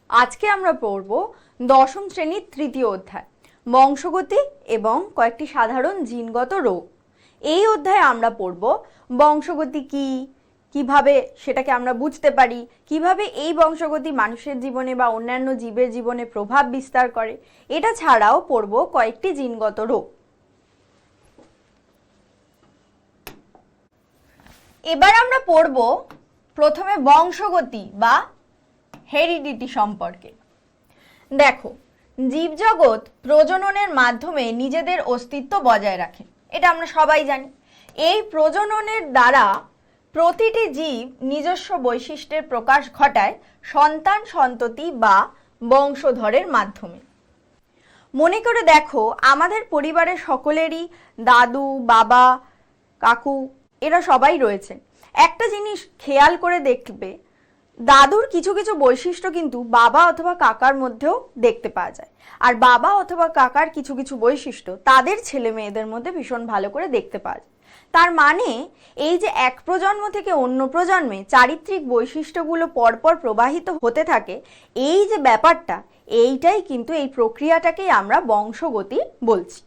আজকে আমরা পড়ব দশম শ্রেণীর তৃতীয় অধ্যায় বংশগতি এবং কয়েকটি সাধারণ জিনগত রোগ। এই অধ্যায়ে আমরা পড়ব বংশগতি কি, কিভাবে সেটাকে আমরা বুঝতে পারি, কিভাবে এই বংশগতি মানুষের জীবনে বা অন্যান্য জীবের জীবনে প্রভাব বিস্তার করে। এটা ছাড়াও পড়ব কয়েকটি জিনগত রোগ। এবার আমরা পড়ব প্রথমে বংশগতি বা হেরিডিটি সম্পর্কে। দেখো, জীবজগৎ প্রজননের মাধ্যমে নিজেদের অস্তিত্ব বজায় রাখে, এটা আমরা সবাই জানি। এই প্রজননের দ্বারা প্রতিটি জীব নিজস্ব বৈশিষ্ট্যের প্রকাশ ঘটায় সন্তান সন্ততি বা বংশধরের মাধ্যমে। মনে করে দেখো, আমাদের পরিবারের সকলেরই দাদু, বাবা, কাকু এরা সবাই রয়েছেন। একটা জিনিস খেয়াল করে দেখবে, দাদুর কিছু কিছু বৈশিষ্ট্য কিন্তু বাবা অথবা কাকার মধ্যেও দেখতে পাওয়া যায়, আর বাবা অথবা কাকার কিছু কিছু বৈশিষ্ট্য তাদের ছেলে মেয়েদের মধ্যে ভীষণ ভালো করে দেখতে পাওয়া যায়। তার মানে এই যে এক প্রজন্ম থেকে অন্য প্রজন্মে চারিত্রিক বৈশিষ্ট্যগুলো পরপর প্রবাহিত হতে থাকে, এই যে ব্যাপারটা, এইটাই কিন্তু এই প্রক্রিয়াটাকেই আমরা বংশগতি বলছি।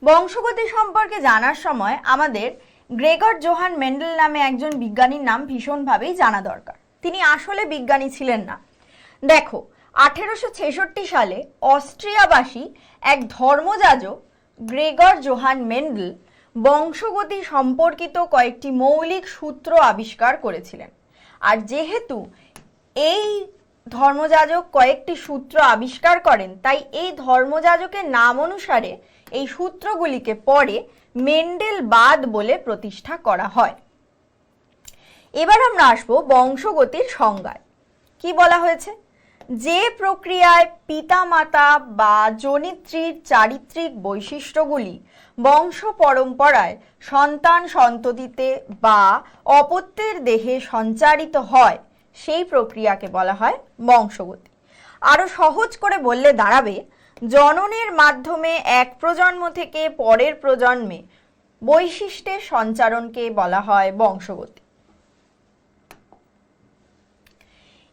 বংশগতি সম্পর্কে জানার সময় আমাদের গ্রেগর জোহান মেন্ডেল নামে একজন বিজ্ঞানীর নাম ভীষণভাবেই জানা দরকার। তিনি আসলে বিজ্ঞানী ছিলেন না। দেখো, 1866 সালে অস্ট্রিয়াবাসী এক ধর্মযাজক গ্রেগর জোহান মেন্ডেল বংশগতি সম্পর্কিত কয়েকটি মৌলিক সূত্র আবিষ্কার করেছিলেন। আর যেহেতু এই ধর্মযাজক কয়েকটি সূত্র আবিষ্কার করেন, তাই এই ধর্মযাজকের নাম অনুসারে এই সূত্রগুলিকে পরে মেন্ডেলবাদ বলে প্রতিষ্ঠা করা হয়। এবার আমরা আসবো বংশগতির সংজ্ঞায়। কি বলা হয়েছে? যে প্রক্রিয়ায় পিতামাতা বা জনিত্রীর চারিত্রিক বৈশিষ্ট্যগুলি বংশ পরম্পরায় সন্তান সন্ততিতে বা অপত্যের দেহে সঞ্চারিত হয়, সেই প্রক্রিয়াকে বলা হয় বংশগতি। আরো সহজ করে বললে দাঁড়াবে, জননের মাধ্যমে এক প্রজন্ম থেকে পরের প্রজন্মে বৈশিষ্ট্যের সঞ্চারণকে বলা হয় বংশগতি।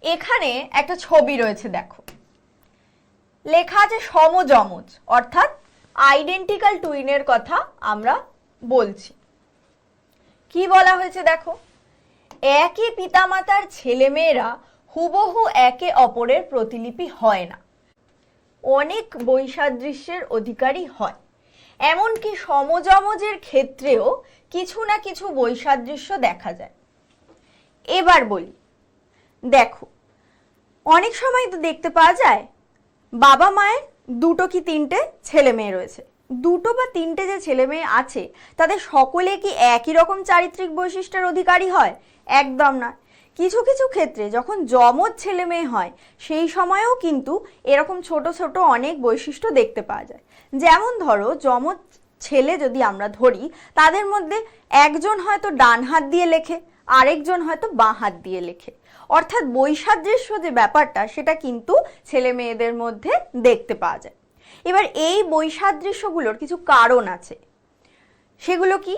এখানে একটা ছবি রয়েছে, দেখো, লেখা আছে সমযমজ, অর্থাৎ আইডেন্টিক্যাল টুইনের কথা আমরা বলছি। কি বলা হয়েছে দেখো, একই পিতামাতার ছেলেমেয়েরা হুবহু একে অপরের প্রতিলিপি হয় না, অনেক বৈসাদৃশ্যের অধিকারী হয়। এমনকি সমযমজের ক্ষেত্রেও কিছু না কিছু বৈসাদৃশ্য দেখা যায়। এবার বলি, দেখো, অনেক সময় তো দেখতে পাওয়া যায় বাবা মায়ের দুটো কি তিনটে ছেলে মেয়ে রয়েছে। দুটো বা তিনটে যে ছেলে মেয়ে আছে, তাদের সকলে কি একই রকম চারিত্রিক বৈশিষ্ট্যের অধিকারী হয়? একদম না। কিছু কিছু ক্ষেত্রে যখন যমজ ছেলে মেয়ে হয়, সেই সময়েও কিন্তু এরকম ছোট ছোট অনেক বৈশিষ্ট্য দেখতে পাওয়া যায়। যেমন ধরো, যমজ ছেলে যদি আমরা ধরি, তাদের মধ্যে একজন হয়তো ডান হাত দিয়ে লেখে, আরেকজন হয়তো বাঁ হাত দিয়ে লেখে। অর্থাৎ বৈসাদৃশ্য যে ব্যাপারটা, সেটা কিন্তু ছেলে মেয়েদের মধ্যে দেখতে পাওয়া যায়। এবার এই বৈসাদৃশ্যগুলোর কিছু কারণ আছে। সেগুলো কি?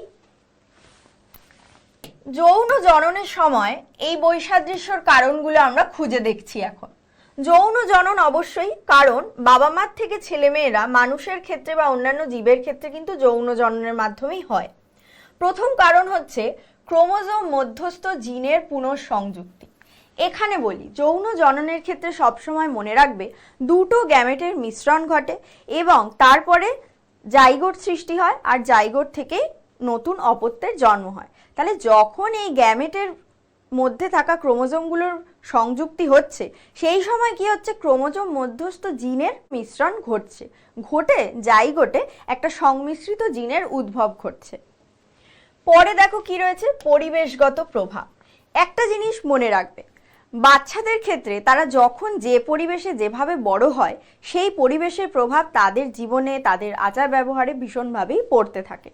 যৌন জননের সময় এই বৈসাদৃশ্যর কারণগুলো আমরা খুঁজে দেখছি এখন। যৌন জনন অবশ্যই, কারণ বাবা মার থেকে ছেলেমেয়েরা মানুষের ক্ষেত্রে বা অন্যান্য জীবের ক্ষেত্রে কিন্তু যৌন জননের মাধ্যমেই হয়। প্রথম কারণ হচ্ছে ক্রোমোজোম মধ্যস্থ জিনের পুনঃসংযুক্তি। এখানে বলি, যৌন জননের ক্ষেত্রে সবসময় মনে রাখবে, দুটো গ্যামেটের মিশ্রণ ঘটে এবং তারপরে জাইগোট সৃষ্টি হয়, আর জাইগোট থেকেই নতুন অপত্যের জন্ম হয়। তাহলে যখন এই গ্যামেটের মধ্যে থাকা ক্রোমোজোমগুলোর সংযুক্তি হচ্ছে, সেই সময় কি হচ্ছে, ক্রোমোজোম মধ্যস্থ জিনের মিশ্রণ ঘটছে, ঘটে জাইগোটে একটা সংমিশ্রিত জিনের উদ্ভব ঘটছে। পরে দেখো কি রয়েছে, পরিবেশগত প্রভাব। একটা জিনিস মনে রাখবে, বাচ্চাদের ক্ষেত্রে তারা যখন যে পরিবেশে যেভাবে বড় হয়, সেই পরিবেশের প্রভাব তাদের জীবনে, তাদের আচার ব্যবহারে ভীষণভাবেই পড়তে থাকে।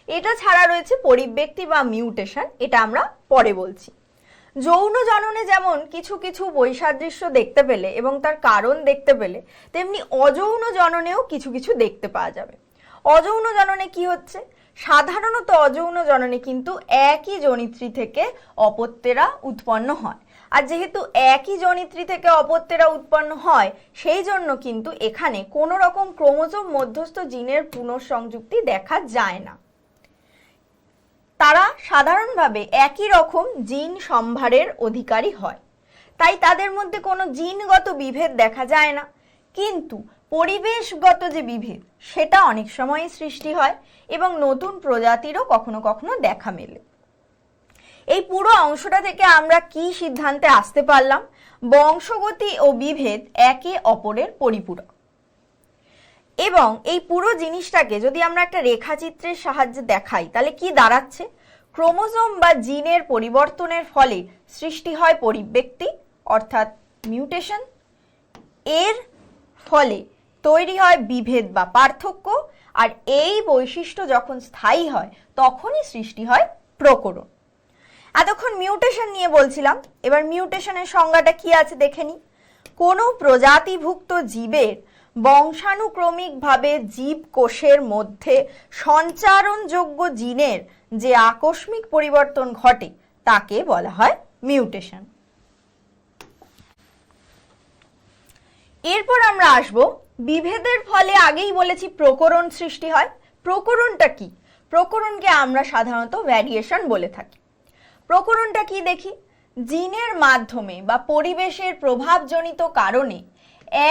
এটা ছাড়া রয়েছে পরিব্যক্তি বা মিউটেশন, এটা আমরা পরে বলছি। যৌন জননে যেমন কিছু কিছু বৈসাদৃশ্য দেখতে পেলে এবং তার কারণ দেখতে পেলে, তেমনি অযৌন জননেও কিছু কিছু দেখতে পাওয়া যাবে। অযৌন জননে কি হচ্ছে? সাধারণত অযৌন জননে কিন্তু একই জনিত্রী থেকে অপত্যেরা উৎপন্ন হয়, আর যেহেতু একই জনিত্রী থেকে অপত্যেরা উৎপন্ন হয়, সেই জন্য কিন্তু এখানে কোনো রকম ক্রোমোজোম মধ্যস্থ জিনের পুনঃসংযুক্তি দেখা যায় না। তারা সাধারণভাবে একই রকম জিন সম্ভারের অধিকারী হয়, তাই তাদের মধ্যে কোনো জিনগত বিভেদ দেখা যায় না। কিন্তু পরিবেশগত যে বিভেদ, সেটা অনেক সময় সৃষ্টি হয় এবং নতুন প্রজাতিরও কখনো কখনো দেখা মেলে। এই পুরো অংশটা থেকে আমরা কি সিদ্ধান্তে আসতে পারলাম? বংশগতি ও বিভেদ একে অপরের পরিপূরক। এবং এই পুরো জিনিসটাকে যদি আমরা একটা রেখাচিত্রের সাহায্যে দেখাই, তাহলে কি দাঁড়াচ্ছে? ক্রোমোজোম বা জিনের পরিবর্তনের ফলে সৃষ্টি হয় পরিব্যক্তি অর্থাৎ মিউটেশন, এর ফলে তৈরি হয় বিভেদ বা পার্থক্য, আর এই বৈশিষ্ট্য যখন স্থায়ী হয় তখনই সৃষ্টি হয় প্রকরণ। এতক্ষণ মিউটেশন নিয়ে বলছিলাম, এবার মিউটেশনের সংজ্ঞাটা কি আছে দেখে নিই। কোনো প্রজাতিভুক্ত জীবের বংশানুক্রমিকভাবে জীবকোষের মধ্যে সঞ্চারণযোগ্য জিনের যে আকস্মিক পরিবর্তন ঘটে তাকে বলা হয় মিউটেশন। এরপর আমরা আসব বিভেদের ফলে। আগেই বলেছি প্রকরণ সৃষ্টি হয়। প্রকরণটা কি? প্রকরণকে আমরা সাধারণত ভ্যারিয়েশন বলে থাকি। প্রকরণটা কি দেখি। জিনের মাধ্যমে বা পরিবেশের প্রভাবজনিত কারণে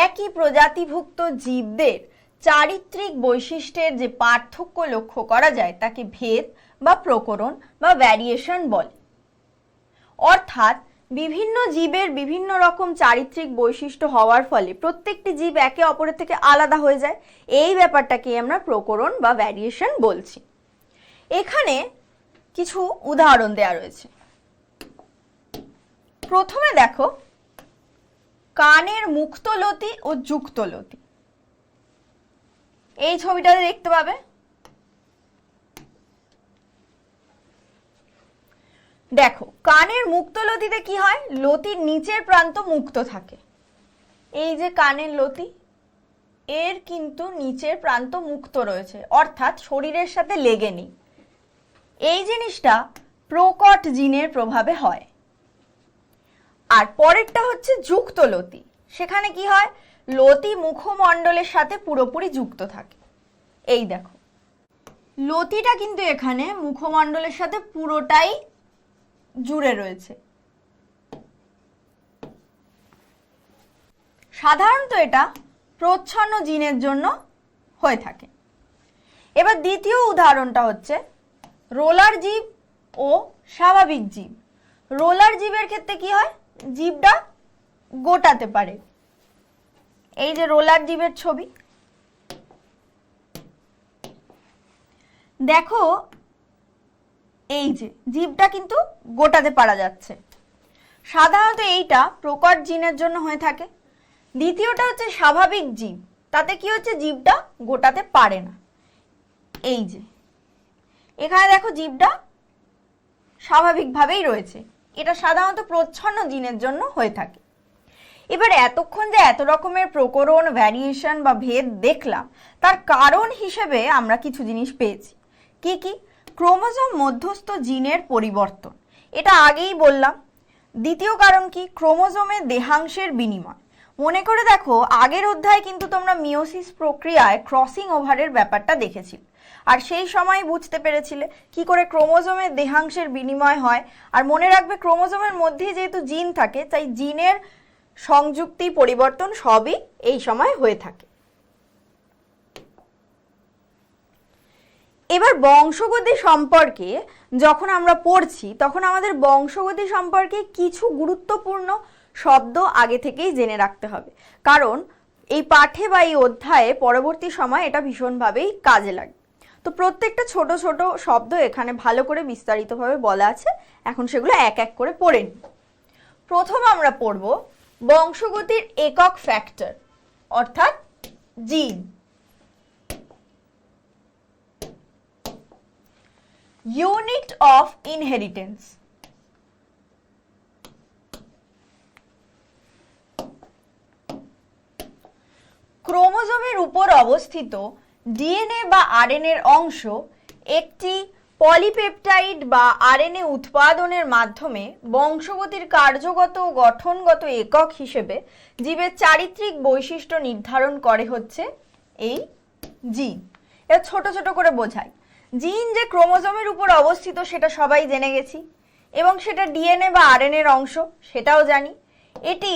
একই প্রজাতিভুক্ত জীবদের চারিত্রিক বৈশিষ্ট্যের যে পার্থক্য লক্ষ্য করা যায় তাকে ভেদ বা প্রকরণ বা ভ্যারিয়েশন বলে। অর্থাৎ বিভিন্ন জীবের বিভিন্ন রকম চারিত্রিক বৈশিষ্ট্য হওয়ার ফলে প্রত্যেকটি জীব একে অপরের থেকে আলাদা হয়ে যায়। এই ব্যাপারটাকে আমরা প্রকরণ বা ভ্যারিয়েশন বলছি। এখানে কিছু উদাহরণ দেওয়া রয়েছে। প্রথমে দেখো, কানের মুক্তলতি ও যুক্তলতি। এই ছবিটাতে দেখতে পাবে। দেখো, কানের মুক্তলতিতে কি হয়? লতির নিচের প্রান্ত মুক্ত থাকে। এই যে কানের লতি, এর কিন্তু নিচের প্রান্ত মুক্ত রয়েছে, অর্থাৎ শরীরের সাথে লেগে নেই। এই জিনিসটা প্রকট জিনের প্রভাবে হয়। আর পরেরটা হচ্ছে যুক্তলতি। সেখানে কি হয়? লতি মুখমণ্ডলের সাথে পুরোপুরি যুক্ত থাকে। এই দেখো, লতিটা কিন্তু এখানে মুখমণ্ডলের সাথে পুরোটাই জুড়ে রয়েছে। সাধারণত এটা প্রচ্ছন্ন জিনের জন্য হয়ে থাকে। এবার দ্বিতীয় উদাহরণটা হচ্ছে রোলার জীব ও স্বাভাবিক জীব। রোলার জীবের ক্ষেত্রে কি হয়? জীবটা গোটাতে পারে। এই যে রোলার জীবের ছবি, দেখো এই যে জীবটা কিন্তু গোটাতে পারা যাচ্ছে। সাধারণত এইটা প্রকট জিনের জন্য হয়ে থাকে। দ্বিতীয়টা হচ্ছে স্বাভাবিক জীব। তাতে কি হচ্ছে? জীবটা গোটাতে পারে না। এই যে এখানে দেখো জীবটা স্বাভাবিকভাবেই রয়েছে। এটা সাধারণত প্রচ্ছন্ন জিনের জন্য হয়ে থাকে। এবার এতক্ষণ যে এত রকমের প্রকরণ, ভ্যারিয়েশন বা ভেদ দেখলাম, তার কারণ হিসেবে আমরা কিছু জিনিস পেয়েছি। কি কি? ক্রোমোজোম মধ্যস্থ জিনের পরিবর্তন, এটা আগেই বললাম। দ্বিতীয় কারণ কি? ক্রোমোজোমের দেহাংশের বিনিময়। মনে করে দেখো, আগের অধ্যায়ে কিন্তু তোমরা মিওসিস প্রক্রিয়ায় ক্রসিং ওভারের ব্যাপারটা দেখেছিলে, আর সেই সময় বুঝতে পেরেছিলে কি করে ক্রোমোজোমের দেহাংশের বিনিময় হয়। আর মনে রাখবে, ক্রোমোজোমের মধ্যে যেহেতু জিন থাকে, তাই জিনের সংযুক্তি, পরিবর্তন সবই এই সময় হয়ে থাকে। এবার বংশগতি সম্পর্কে যখন আমরা পড়ছি, তখন আমাদের বংশগতি সম্পর্কে কিছু গুরুত্বপূর্ণ শব্দ আগে থেকেই জেনে রাখতে হবে, কারণ এই পাঠে বা এই অধ্যায়ে পরবর্তী সময় এটা ভীষণভাবেই কাজে লাগে। তো প্রত্যেকটা ছোট ছোট শব্দ এখানে ভালো করে বিস্তারিতভাবে বলা আছে। এখন সেগুলো এক এক করে পড়ে নিই। প্রথম আমরা পড়ব বংশগতির একক ফ্যাক্টর অর্থাৎ জিন। Unit of inheritance. ক্রোমোজোমের উপর অবস্থিত ডিএনএ বা আরএনএর অংশ একটি পলিপেপটাইড বা আরএনএ উৎপাদনের মাধ্যমে বংশগতির কার্যগত ও গঠনগত একক হিসেবে জীবের চারিত্রিক বৈশিষ্ট্য নির্ধারণ করে হচ্ছে এই জিন। এটা ছোট ছোট করে বোঝায়। জিন যে ক্রোমোজোমের উপর অবস্থিত সেটা সবাই জেনে গেছি, এবং সেটা ডিএনএ বা আরএনএর অংশ সেটাও জানি। এটি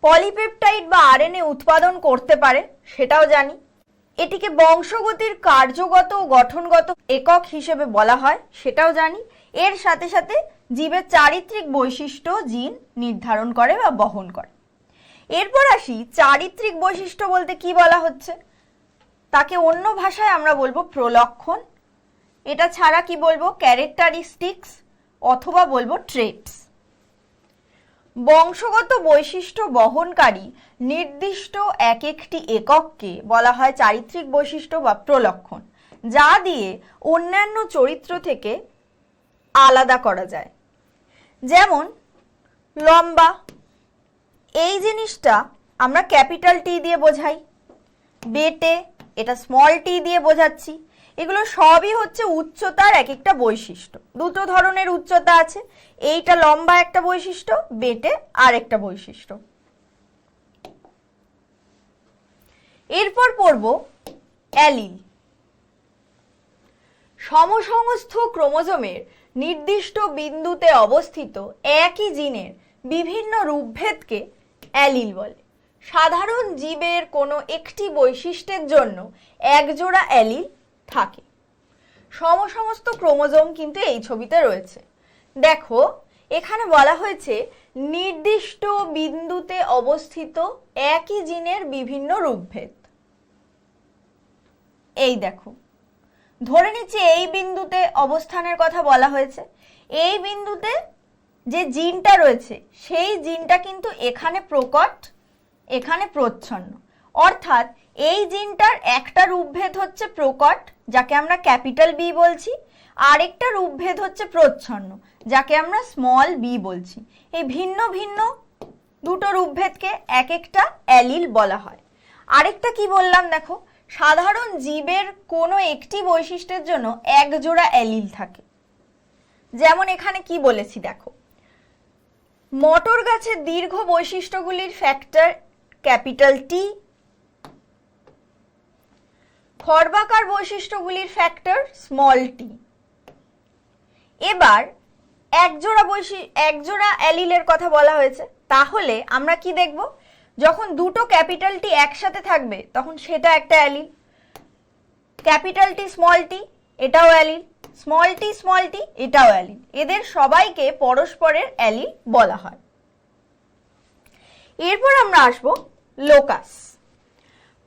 পলিপেপটাইড বা আরএনএ উৎপাদন করতে পারে সেটাও জানি। এটিকে বংশগতির কার্যগত ও গঠনগত একক হিসেবে বলা হয় সেটাও জানি। এর সাথে সাথে জীবের চারিত্রিক বৈশিষ্ট্য জিন নির্ধারণ করে বা বহন করে। এরপর আসি চারিত্রিক বৈশিষ্ট্য বলতে কি বলা হচ্ছে, তাকে অন্য ভাষায় আমরা বলবো প্রলক্ষণ। এটা ছাড়া কি বলবো, ক্যারেক্টারিস্টিক্স অথবা বলবো ট্রেটস। বংশগত বৈশিষ্ট্য বহনকারী নির্দিষ্ট এক একটি একককে বলা হয় চারিত্রিক বৈশিষ্ট্য বা প্রলক্ষণ, যা দিয়ে অন্যান্য চরিত্র থেকে আলাদা করা যায়। যেমন লম্বা, এই জিনিসটা আমরা ক্যাপিটাল টি দিয়ে বোঝাই। বেটে, এটা স্মল টি দিয়ে বোঝাচ্ছি। এগুলো সবই হচ্ছে উচ্চতার এক একটা বৈশিষ্ট্য। দুটো ধরনের উচ্চতা আছে, এইটা লম্বা একটা বৈশিষ্ট্য, বেটে আর একটা বৈশিষ্ট্য। এরপর পড়ব অ্যালিল। সমসংস্থ ক্রোমোজোমের নির্দিষ্ট বিন্দুতে অবস্থিত একই জিনের বিভিন্ন রূপভেদকে অ্যালিল বলে। সাধারণ জীবের কোনো একটি বৈশিষ্ট্যের জন্য একজোড়া অ্যালিল থাকে। সমসমস্ত ক্রোমোজোম কিন্তু এই ছবিতে রয়েছে। দেখো এখানে বলা হয়েছে নির্দিষ্ট বিন্দুতে অবস্থিত একই জিনের বিভিন্ন রূপভেদ। এই দেখো, ধরে নিচ্ছি এই বিন্দুতে অবস্থানের কথা বলা হয়েছে। এই বিন্দুতে যে জিনটা রয়েছে সেই জিনটা কিন্তু এখানে প্রকট, এখানে প্রচ্ছন্ন। অর্থাৎ এই জিনটার একটা রূপভেদ হচ্ছে প্রকট, যাকে আমরা ক্যাপিটাল বি বলছি, আরেকটা রূপভেদ হচ্ছে প্রচ্ছন্ন, যাকে আমরা স্মল বি বলছি। এই ভিন্ন ভিন্ন দুটো রূপভেদকে এক একটা অ্যালিল বলা হয়। আরেকটা কি বললাম দেখো, সাধারণ জীবের কোনো একটি বৈশিষ্ট্যের জন্য এক জোড়া অ্যালিল থাকে। যেমন এখানে কি বলেছি দেখো, মটর গাছের দীর্ঘ বৈশিষ্ট্যগুলির ফ্যাক্টর ক্যাপিটাল টি, খর্বাকার বৈশিষ্ট্যগুলির ফ্যাক্টর স্মল টি। এবার একজোড়া অ্যালিলের কথা বলা হয়েছে, তাহলে আমরা কি দেখব, যখন দুটো ক্যাপিটাল টি একসাথে থাকবে তখন সেটা একটা allele. Capital T small tea এটাও অ্যালিল, স্মল টি এটাও অ্যালিল। এদের সবাইকে পরস্পরের অ্যালিল বলা হয়। এরপর আমরা আসব লোকাস।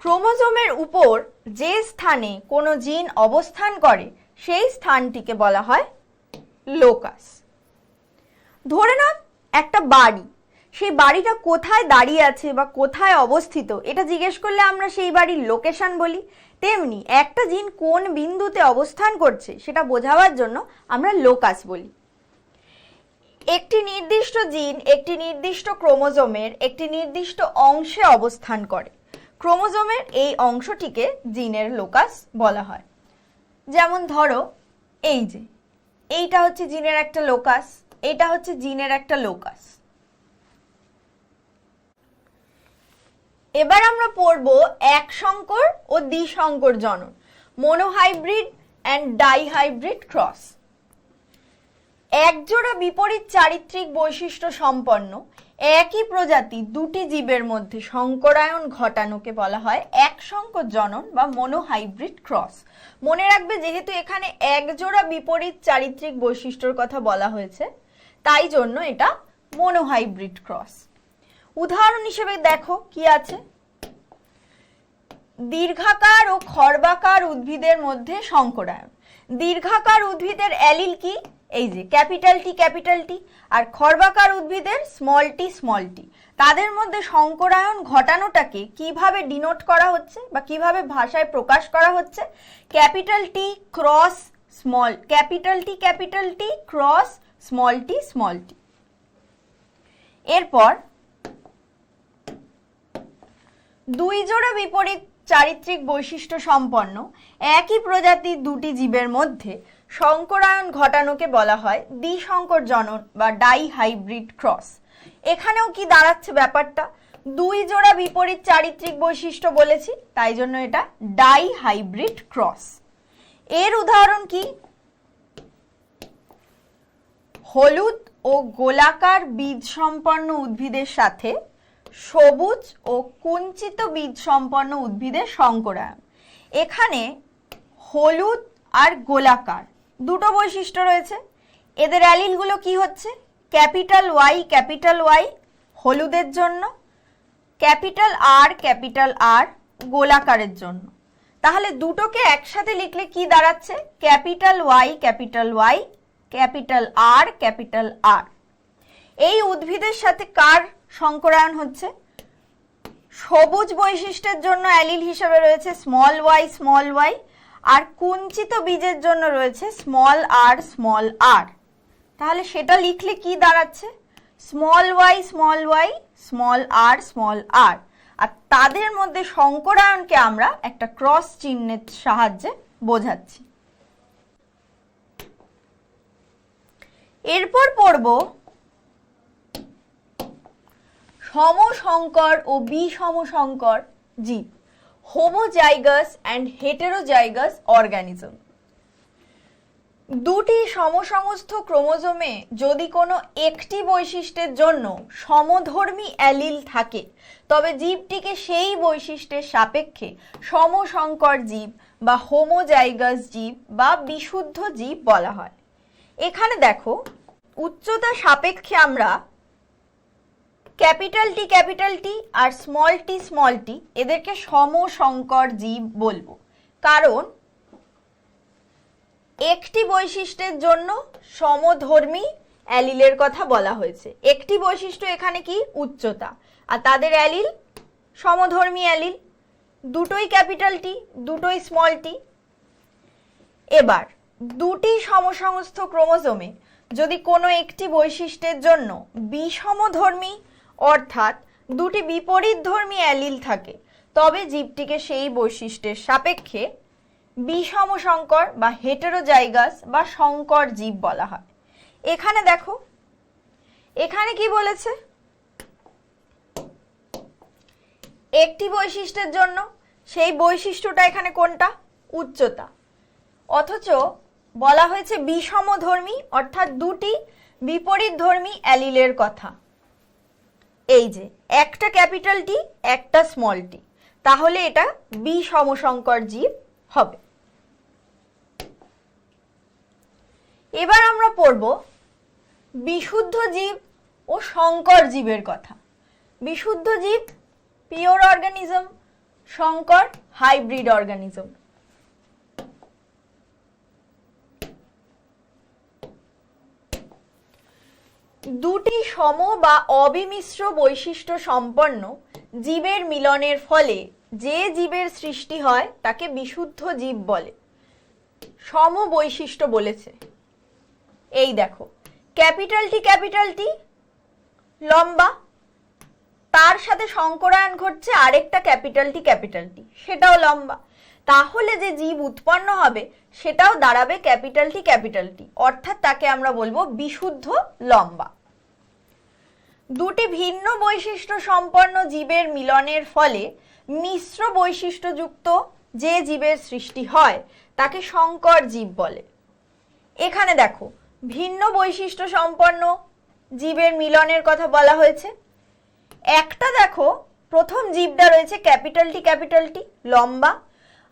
ক্রোমোজোমের উপর যে স্থানে কোনো জিন অবস্থান করে সেই স্থানটিকে বলা হয় লোকাস। ধরে নাও একটা বাড়ি, সেই বাড়িটা কোথায় দাঁড়িয়ে আছে বা কোথায় অবস্থিত এটা জিজ্ঞেস করলে আমরা সেই বাড়ির লোকেশন বলি। তেমনি একটা জিন কোন বিন্দুতে অবস্থান করছে সেটা বোঝাবার জন্য আমরা লোকাস বলি। একটি নির্দিষ্ট জিন একটি নির্দিষ্ট ক্রোমোজোমের একটি নির্দিষ্ট অংশে অবস্থান করে। ক্রোমোজোমের এই অংশটিকে জিনের লোকাস বলা হয়। যেমন ধরো এই যে এইটা হচ্ছে জিনের একটা লোকাস, এটা হচ্ছে জিনের একটা লোকাস। এবার আমরা পড়ব এক সংকর ও দ্বিসংকর জনন, মোনোহাইব্রিড অ্যান্ড ডাইহাইব্রিড ক্রস। একজোড়া বিপরীত চারিত্রিক বৈশিষ্ট্য সম্পন্ন একই প্রজাতি দুটি জীবের মধ্যে সংকরায়ন ঘটানোকে বলা হয় এক সংকর জনন বা মোনোহাইব্রিড ক্রস। মনে রাখবে, যেহেতু এখানে একজোড়া বিপরীত চারিত্রিক বৈশিষ্ট্যর কথা বলা হয়েছে তাই জন্য এটা মোনোহাইব্রিড ক্রস। উদাহরণ হিসেবে দেখো কি আছে, দীর্ঘাকার ও খর্বাকার উদ্ভিদের মধ্যে সংকরায়ন। দীর্ঘাকার উদ্ভিদের অ্যালিল কি, এই যে ক্যাপিটাল টি, আর খর্বাকার উদ্ভিদের স্মল টি। তাদের মধ্যে সংকরায়ন ঘটানোটাকে কিভাবে ডিনোট করা হচ্ছে বা কিভাবে ভাষায় প্রকাশ করা হচ্ছে, capital T cross small capital T cross small T. এরপর দুই জোড়া বিপরীত চারিত্রিক বৈশিষ্ট্য সম্পন্ন একই প্রজাতির দুটি জীবের মধ্যে সংকরায়ন ঘটানোকে বলা হয় দ্বিসংকর জনন বা ডাই হাইব্রিড ক্রস। এখানেও কি দাঁড়াচ্ছে ব্যাপারটা, দুই জোড়া বিপরীত চারিত্রিক বৈশিষ্ট্য বলেছি, তাই জন্য এটা ডাই হাইব্রিড ক্রস। এর উদাহরণ কি? হলুদ ও গোলাকার বীজ সম্পন্ন উদ্ভিদের সাথে সবুজ ও কুঞ্চিত বীজ সম্পন্ন উদ্ভিদের সংকরায়ন। এখানে হলুদ আর গোলাকার দুটো বৈশিষ্ট্য রয়েছে। এদের অ্যালিলগুলো কি হচ্ছে? ক্যাপিটাল ওয়াই হলুদের জন্য, ক্যাপিটাল আর গোলাকারের জন্য। তাহলে দুটোকে একসাথে লিখলে কি দাঁড়াচ্ছে? Capital Y capital R. এই উদ্ভিদের সাথে কার সংকরায়ন হচ্ছে? সবুজ বৈশিষ্ট্যের জন্য অ্যালিল হিসেবে রয়েছে স্মল ওয়াই আর কুঞ্চিত বীজের জন্য রয়েছে স্মল আর। তাহলে সেটা লিখলে কি দাঁড়াচ্ছে? স্মল ওয়াই স্মল আর। আর তাদের মধ্যে সংকরায়নকে আমরা একটা ক্রস চিহ্নের সাহায্যে বোঝাচ্ছি। এরপর পড়ব সমসংকর ও বিষমসংকর জীব, হোমোজাইগাস অ্যান্ড হেটেরোজাইগাস অর্গানিজম। দুটি সমসংস্থ ক্রোমোজোমে যদি কোনো একটি বৈশিষ্ট্যের জন্য সমধর্মী অ্যালিল থাকে, তবে জীবটিকে সেই বৈশিষ্ট্যের সাপেক্ষে সমসংকর জীব বা হোমোজাইগাস জীব বা বিশুদ্ধ জীব বলা হয়। এখানে দেখো, উচ্চতা সাপেক্ষে আমরা ক্যাপিটাল টি আর স্মল টি এদেরকে সমসংকর জীব বলবো, কারণ একটি বৈশিষ্ট্যের জন্য সমধর্মী অ্যালিলের কথা বলা হয়েছে। একটি বৈশিষ্ট্য এখানে কি? উচ্চতা, আর তাদের অ্যালিল সমধর্মী অ্যালিল, দুটোই ক্যাপিটাল টি দুটোই স্মল টি। এবার দুটি সমসংস্থ ক্রোমোজোমে যদি কোনো একটি বৈশিষ্ট্যের জন্য বিষমধর্মী অর্থাৎ দুটি বিপরীতধর্মী অ্যালিল থাকে, তবে জীবটিকে সেই বৈশিষ্ট্যের সাপেক্ষে বিষমসংকর বা হেটেরোজাইগাস বা সংকর জীব বলা হয়। এখানে দেখো, এখানে কি বলেছে? একটি বৈশিষ্ট্যের জন্য, সেই বৈশিষ্ট্যটা এখানে কোনটা? উচ্চতা। অথচ বলা হয়েছে বিষমধর্মী অর্থাৎ দুটি বিপরীতধর্মী অ্যালিলের কথা। এই যে একটা ক্যাপিটাল টি একটা স্মল টি, তাহলে এটা বিষমসংকর জীব হবে। এবার আমরা পড়ব বিশুদ্ধ জীব ও সংকর জীবের কথা। বিশুদ্ধ জীব পিওর অর্গানিজম, সংকর হাইব্রিড অর্গানিজম। দুটি সম বা অবিমিশ্র বৈশিষ্ট্য সম্পন্ন জীবের মিলনের ফলে যে জীবের সৃষ্টি হয় তাকে বিশুদ্ধ জীব বলে। সম বৈশিষ্ট্য বলেছে, এই দেখো ক্যাপিটাল টি লম্বা, তার সাথে সংকরায়ন ঘটছে আরেকটা ক্যাপিটাল টি সেটাও লম্বা, তাহলে যে জীব উৎপন্ন হবে সেটাও দাঁড়াবে ক্যাপিটাল টি, অর্থাৎ তাকে আমরা বলবো বিশুদ্ধ লম্বা। দুটি ভিন্ন বৈশিষ্ট্য সম্পন্ন জীবের মিলনের ফলে মিশ্র বৈশিষ্ট্যযুক্ত যে জীবের সৃষ্টি হয় তাকে সংকর জীব বলে। এখানে দেখো, ভিন্ন বৈশিষ্ট্য সম্পন্ন জীবের মিলনের কথা বলা হয়েছে। একটা দেখো, প্রথম জীবটা রয়েছে ক্যাপিটাল টি লম্বা,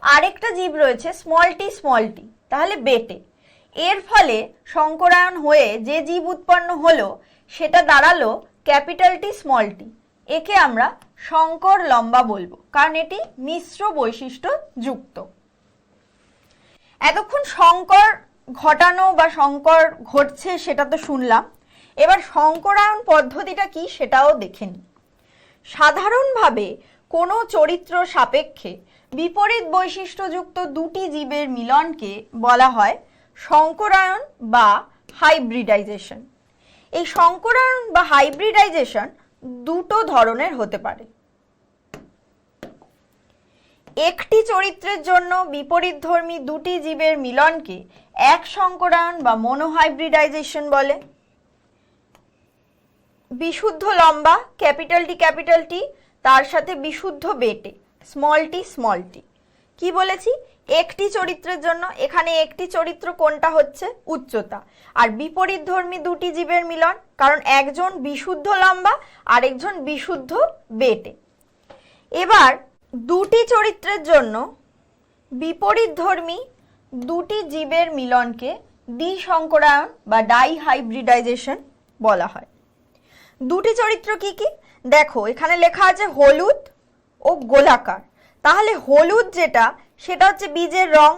আরেকটা জীব রয়েছে স্মল টি তাহলে বেটে। এর ফলে সংকরায়ন হয়ে যে জীব উৎপন্ন হলো সেটা দাঁড়ালো ক্যাপিটাল টি স্মল টি। একে আমরা সংকর লম্বা বলবো, কারণ এটি মিশ্র বৈশিষ্ট্য যুক্ত। এতক্ষণ সংকর ঘটানো বা সংকর ঘটছে সেটা তো শুনলাম, এবার সংকরায়ন পদ্ধতিটা কি সেটাও দেখে নিই। সাধারণভাবে কোনো চরিত্র সাপেক্ষে বিপরীত বৈশিষ্ট্যযুক্ত দুটি জীবের মিলনকে বলা হয় সংকরায়ন বা হাইব্রিডাইজেশন। এই সংকরায়ন বা হাইব্রিডাইজেশন দুটো ধরনের হতে পারে। একটি চরিত্রের জন্য বিপরীতধর্মী দুটি জীবের মিলনকে এক সংকরায়ন বা মনোহাইব্রিডাইজেশন বলে। বিশুদ্ধ লম্বা ক্যাপিটাল টি তার সাথে বিশুদ্ধ বেটে স্মল টি। কি বলেছি? একটি চরিত্রের জন্য, এখানে একটি চরিত্র কোনটা হচ্ছে? উচ্চতা। আর বিপরীতধর্মী দুটি জীবের মিলন, কারণ একজন বিশুদ্ধ লম্বা আর একজন বিশুদ্ধ বেটে। এবার দুটি চরিত্রের জন্য বিপরীতধর্মী দুটি জীবের মিলনকে দ্বিসংকরায়ন বা ডাইহাইব্রিডাইজেশন বলা হয়। দুটি চরিত্র কি কি? দেখো এখানে লেখা আছে হলুদ ও গোলাকার। তাহলে হলুদ যেটা সেটা হচ্ছে বীজের রং,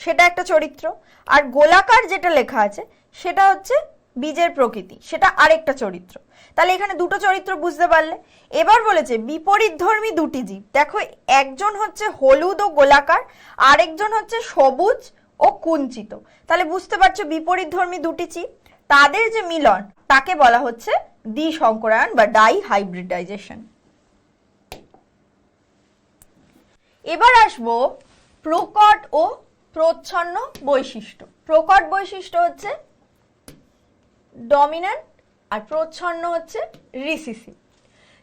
সেটা একটা চরিত্র। আর গোলাকার যেটা লেখা আছে সেটা হচ্ছে বীজের প্রকৃতি, সেটা আরেকটা চরিত্র। তাহলে এখানে দুটো চরিত্র বুঝতে পারলে। এবার বলেছে বিপরীতধর্মী দুটি জীব। দেখো একজন হচ্ছে হলুদ ও গোলাকার, আরেকজন হচ্ছে সবুজ ও কুঞ্চিত। তাহলে বুঝতে পারছো বিপরীতধর্মী দুটি জীব, তাদের যে মিলন তাকে বলা হচ্ছে দ্বিসংকরায়ন বা ডাইহাইব্রিডাইজেশন। এবার আসবো প্রকট ও প্রচ্ছন্ন বৈশিষ্ট্য। প্রকট বৈশিষ্ট্য হচ্ছে ডমিন্যান্ট আর প্রচ্ছন্ন হচ্ছে রিসিসিভ।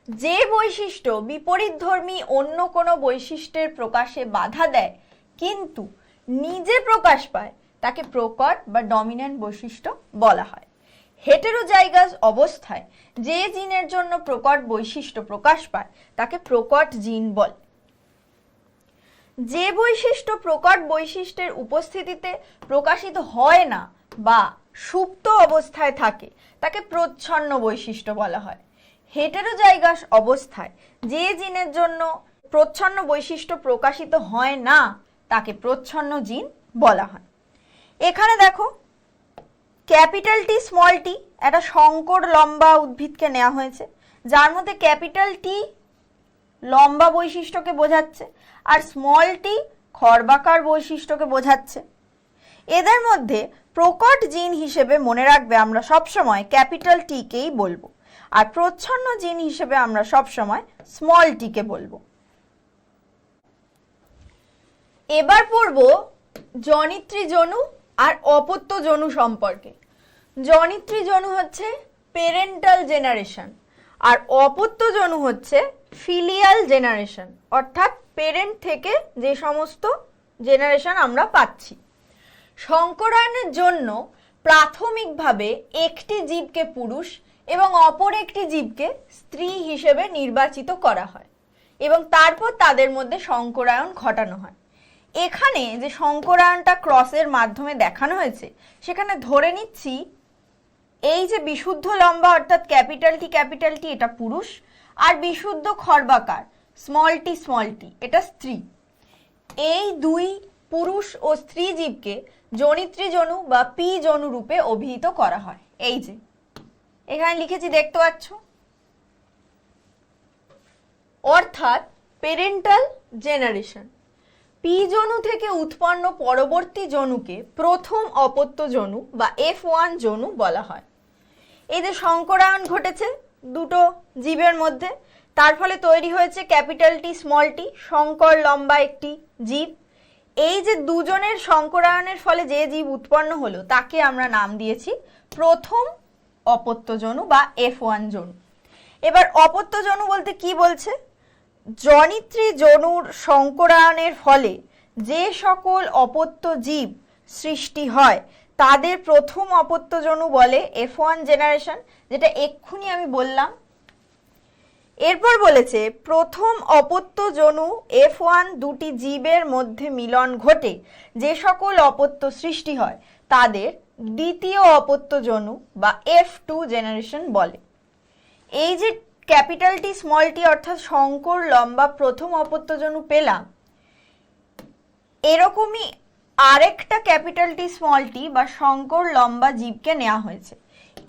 যে বৈশিষ্ট্য বিপরীতধর্মী অন্য কোনো বৈশিষ্ট্যের প্রকাশে বাধা দেয় কিন্তু নিজে প্রকাশ পায় তাকে প্রকট বা ডমিন্যান্ট বৈশিষ্ট্য বলা হয়। হেটেরোজাইগাস অবস্থায় যে জিনের জন্য প্রকট বৈশিষ্ট্য প্রকাশ পায় তাকে প্রকট জিন বলে। যে বৈশিষ্ট্য প্রকট বৈশিষ্ট্যের উপস্থিতিতে প্রকাশিত হয় না বা সুপ্ত অবস্থায় থাকে তাকে প্রচ্ছন্ন বৈশিষ্ট্য বলা হয়। হেটেরোজাইগাস অবস্থায় যে জিনের জন্য প্রচ্ছন্ন বৈশিষ্ট্য প্রকাশিত হয় না তাকে প্রচ্ছন্ন জিন বলা হয়। এখানে দেখো ক্যাপিটাল টি স্মল টি একটা সংকর লম্বা উদ্ভিদকে নেওয়া হয়েছে, যার মধ্যে ক্যাপিটাল টি লম্বা বৈশিষ্ট্যকে বোঝাচ্ছে আর স্মল টি খর্বাকার বৈশিষ্ট্যকে বোঝাচ্ছে। এদের মধ্যে প্রকট জিন হিসেবে মনে রাখবে আমরা সবসময় ক্যাপিটাল টিকেই বলবো, আর প্রচ্ছন্ন জিন হিসেবে আমরা সবসময় স্মল টিকে বলবো। এবার পড়বো জনিত্রী জনু আর অপত্য জনু সম্পর্কে। জনিত্রী জনু হচ্ছে পেরেন্টাল জেনারেশন আর অপত্য জনু হচ্ছে ফিলিয়াল জেনারেশন, অর্থাৎ পেরেন্ট থেকে যে সমস্ত জেনারেশন আমরা পাচ্ছি। সংকরায়নের জন্য প্রাথমিকভাবে একটি জীবকে পুরুষ এবং অপর একটি জীবকে স্ত্রী হিসেবে নির্বাচিত করা হয় এবং তারপর তাদের মধ্যে সংকরায়ন ঘটানো হয়। এখানে যে সংকরায়নটা ক্রসের মাধ্যমে দেখানো হয়েছে সেখানে ধরে নিচ্ছি এই যে বিশুদ্ধ লম্বা অর্থাৎ ক্যাপিটাল টি এটা পুরুষ আর বিশুদ্ধ খর্বাকার স্মল টি এটা স্ত্রী। এই দুই পুরুষ ও স্ত্রী জীবকে জনিত্রী জনু বা পি জনু রূপে অভিহিত করা হয়। এই যে এখানে লিখেছি দেখতে পাচ্ছ, অর্থাৎ পেরেন্টাল জেনারেশন। পি জনু থেকে উৎপন্ন পরবর্তী জনুকে প্রথম অপত্য জনু বা F1 জনু বলা হয়। এই যে সংকরায়ন ঘটেছে দুটো জীবের মধ্যে, তার ফলে তৈরি হয়েছে ক্যাপিটাল টি স্মল টি সংকর লম্বা একটি জীব। এই যে দুজনের সংকরায়নের ফলে যে জীব উৎপন্ন হলো তাকে আমরা নাম দিয়েছি প্রথম অপত্য জনু বা F1 জনু। এবার অপত্য জনু বলতে কি বলছে? জনিত্রী জনুর সংকরায়নের ফলে যে সকল অপত্য জীব সৃষ্টি হয় তাদের প্রথম অপত্য জনু বলে F1 জেনারেশন, যেটা এক্ষুনি আমি বললাম। এরপর বলেছে প্রথম অপত্য জনু F1 দুটি জীবের মধ্যে মিলন ঘটে যে সকল অপত্য সৃষ্টি হয় তাদের দ্বিতীয় অপত্য জনু বা F2 জেনারেশন বলে। এই যে ক্যাপিটাল টি স্মল টি অর্থাৎ সংকর লম্বা প্রথম অপত্য জনু পেলাম, এরকমই আরেকটা ক্যাপিটাল টি স্মল টি বা সংকর লম্বা জীবকে নেওয়া হয়েছে।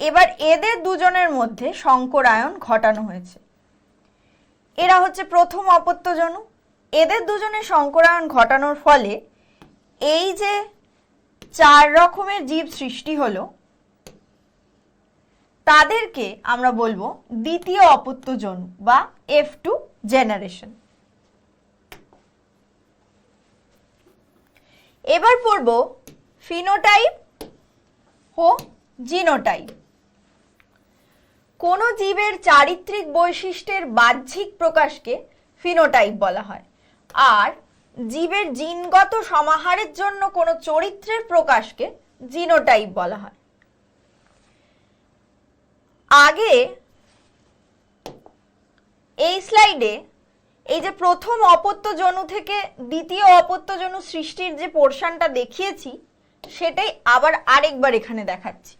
এবার এদের দুজনের মধ্যে সংকরায়ন ঘটানো হয়েছে, এরা হচ্ছে প্রথম অপত্য জনু। এদের দুজনের সংকরায়ন ঘটানোর ফলে এই যে 4 রকমের জীব সৃষ্টি হলো তাদেরকে আমরা বলবো দ্বিতীয় অপত্য জনু বা F2 জেনারেশন। এবার পড়ব ফিনোটাইপ ও জিনোটাইপ। কোন জীবের চারিত্রিক বৈশিষ্ট্যের বাহ্যিক প্রকাশকে ফিনোটাইপ বলা হয়, আর জীবের জিনগত সমাহারের জন্য কোন চরিত্রের প্রকাশকে জিনোটাইপ বলা হয়। আগে এই স্লাইডে এই যে প্রথম অপত্যজনু থেকে দ্বিতীয় অপত্যজনু সৃষ্টির যে পোর্শনটা দেখিয়েছি সেটাই আবার আরেকবার এখানে দেখাচ্ছি।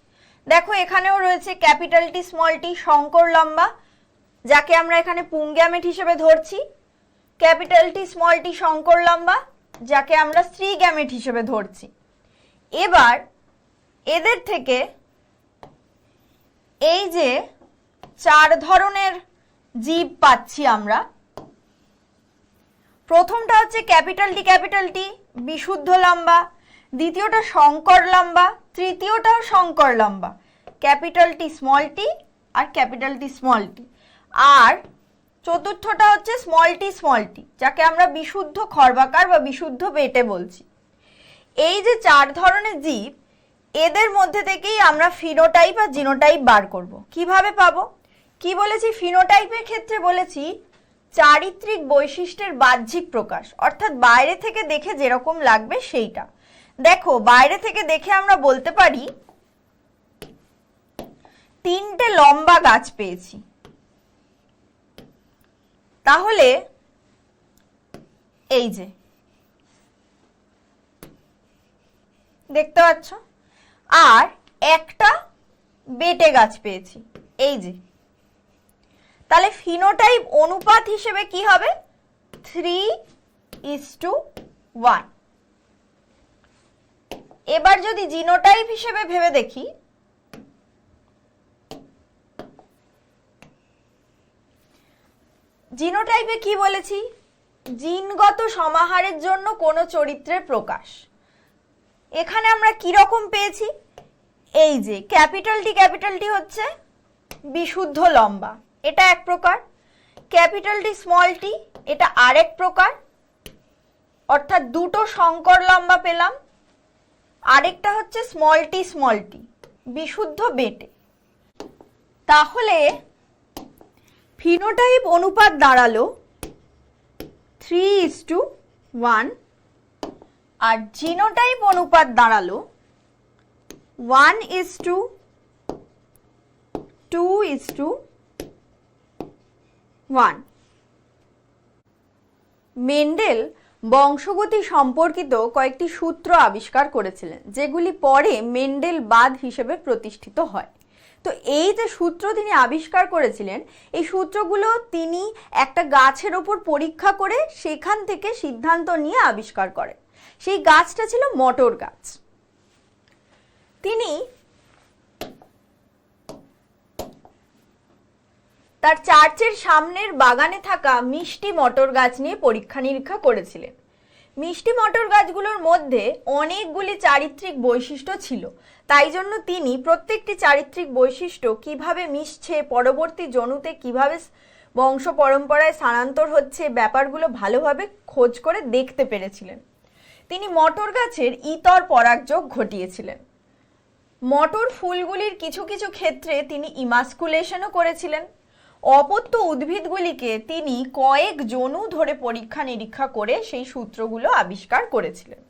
দেখো এখানেও রয়েছে ক্যাপিটাল টি স্মল টি সংকর লম্বা, যাকে আমরা এখানে পুংগ্যামেট হিসেবে ধরছি, ক্যাপিটাল টি স্মল টি সংকর লম্বা, যাকে আমরা স্ত্রী গ্যামেট হিসেবে ধরছি। এবার এদের থেকে এই যে 4 ধরনের জীব পাচ্ছি আমরা। প্রথমটা হচ্ছে ক্যাপিটাল টি বিশুদ্ধ লম্বা, দ্বিতীয়টা সংকর লম্বা, তৃতীয়টাও সংকর লম্বা, ক্যাপিটাল টি স্মল টি আর ক্যাপিটাল টি স্মল টি, আর চতুর্থটা হচ্ছে স্মল টি, যাকে আমরা বিশুদ্ধ খর্বাকার বা বিশুদ্ধ বেটে বলছি। এই যে 4 ধরনের জীব, এদের মধ্যে থেকেই আমরা ফিনোটাইপ আর জিনোটাইপ বার করব। কিভাবে পাবো? কি বলেছি? ফিনোটাইপের ক্ষেত্রে বলেছি চারিত্রিক বৈশিষ্ট্যের বাহ্যিক প্রকাশ, অর্থাৎ বাইরে থেকে দেখে যেরকম লাগবে সেইটা। দেখো বাইরে থেকে দেখে আমরা বলতে পারি 3টে লম্বা গাছ পেয়েছি, তাহলে এই যে দেখতে পাচ্ছ, আর একটা বেটে গাছ পেয়েছি, এই যে। তাহলে ফিনোটাইপ অনুপাত হিসেবে কি হবে? 3:1। এবার যদি জিনোটাইপ হিসেবে ভেবে দেখি, জিনোটাইপে কি বলেছি? জিনগত সমাহারের জন্য কোন চরিত্রের প্রকাশ। এখানে আমরা কি রকম পেয়েছি? এই যে ক্যাপিটাল টি হচ্ছে বিশুদ্ধ লম্বা, এটা এক প্রকার। ক্যাপিটাল টি স্মল টি, এটা আরেক প্রকার, অর্থাৎ দুটো সংকর লম্বা পেলাম। আরেকটা হচ্ছে স্মল টি বিশুদ্ধ বেটে। তাহলে ফিনোটাইপ অনুপাত দাঁড়ালো 3:1, আর জিনোটাইপ অনুপাত দাঁড়ালো 1:2:1। মেন্ডেল বংশগতি সম্পর্কিত কয়েকটি সূত্র আবিষ্কার করেছিলেন, যেগুলি পরে মেন্ডেল বাদ হিসেবে প্রতিষ্ঠিত হয়। তো এই যে সূত্র তিনি আবিষ্কার করেছিলেন, এই সূত্রগুলো তিনি একটা গাছের ওপর পরীক্ষা করে সেখান থেকে সিদ্ধান্ত নিয়ে আবিষ্কার করেন। সেই গাছটা ছিল মটর গাছ। তিনি তার চার্চের সামনের বাগানে থাকা মিষ্টি মটর গাছ নিয়ে পরীক্ষা নিরীক্ষা করেছিলেন। মিষ্টি মটর গাছগুলোর মধ্যে অনেকগুলি চারিত্রিক বৈশিষ্ট্য ছিল, তাই জন্য তিনি প্রত্যেকটি চারিত্রিক বৈশিষ্ট্য কিভাবে মিশছে, পরবর্তী জনুতে কিভাবে বংশ পরম্পরায় স্থানান্তর হচ্ছে, ব্যাপারগুলো ভালোভাবে খোঁজ করে দেখতে পেরেছিলেন। তিনি মটর গাছের ইতর পরাগযোগ ঘটিয়েছিলেন। মটর ফুলগুলির কিছু কিছু ক্ষেত্রে তিনি ইমাস্কুলেশনও করেছিলেন। অপত্য উদ্ভিদগুলিকে তিনি কয়েক জনু ধরে পরীক্ষা নিরীক্ষা করে সেই সূত্রগুলো আবিষ্কার করেছিলেন।